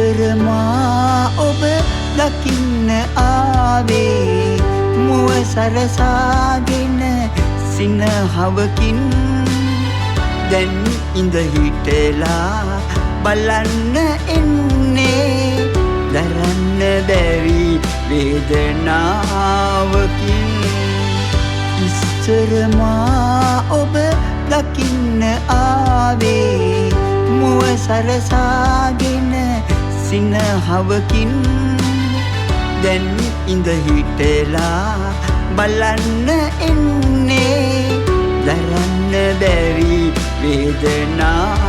ඉස්සරමා ඔබ දකින්න ආවේ මුව සරසාගෙන සිනහවකින් දැන් ඉඳ හිටලා බලන්න එන්නේ දරන්න බැරි වේදනාවකින් ඉස්සරමා ඔබ දකින්න ආවේ මුව සරසාගෙන සිනහවකින් දැන් ඉඳ හිටලා බලන්න එන්නේ දරන්න බැරි වේදනාවකින්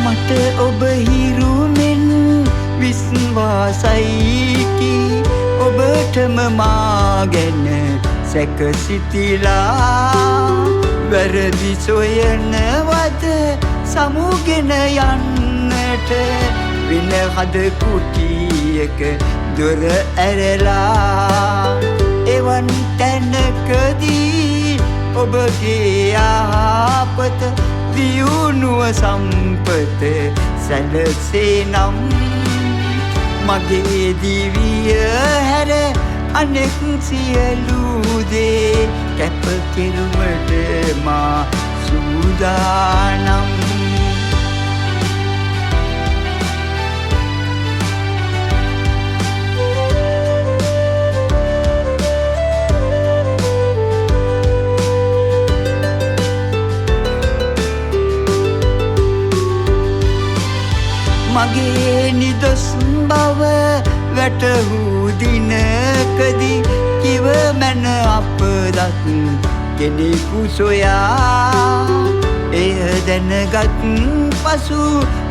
මට ඔබ හිරුමෙන් විශ්වාසයි කී ඔබටම මා ගැන සැකසිතිලා වැරදි සොයනවද සමුගෙන යන්නට වෙන හද කුටියක දොර ඇරලා එවන් තැනකදී ඔබගේ ආපත දියුණුව සම්පත සැලසේ නම් මගේ දිවිය හැර අනෙක් සියලු දේ කැප කෙරුමට මා සූදානම් මගේ නිදොස් බව වැටහූ දිනකදී කිව මැන අපදත් කෙනෙකු සොයා එය දැනගත් පසු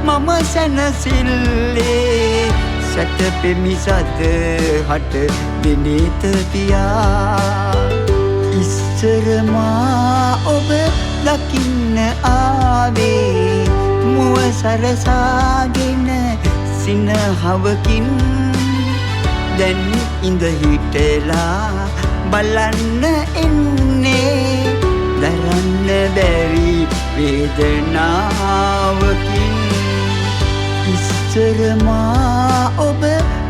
මම සැනසිල්ලේ සැතපෙමි සද හට දෙනෙත පියා ඉස්සරමා ඔබ දකින්න ආවේ මුව සරසාගෙන සිනහවකින් දැන් ඉඳ හිටලා බලන්න එන්නේ දරන්න බැරි වේදනාවකින් ඉස්සරමා ඔබ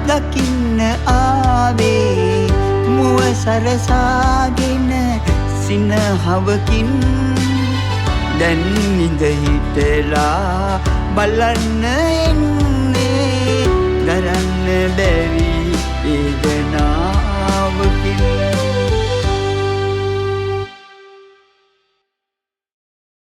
දකින්න ආවේ මුව සරසාගෙන සිනහවකින් දැන් ඉඳ හිටලා බලන්න එන්නේ දරන්න බැරි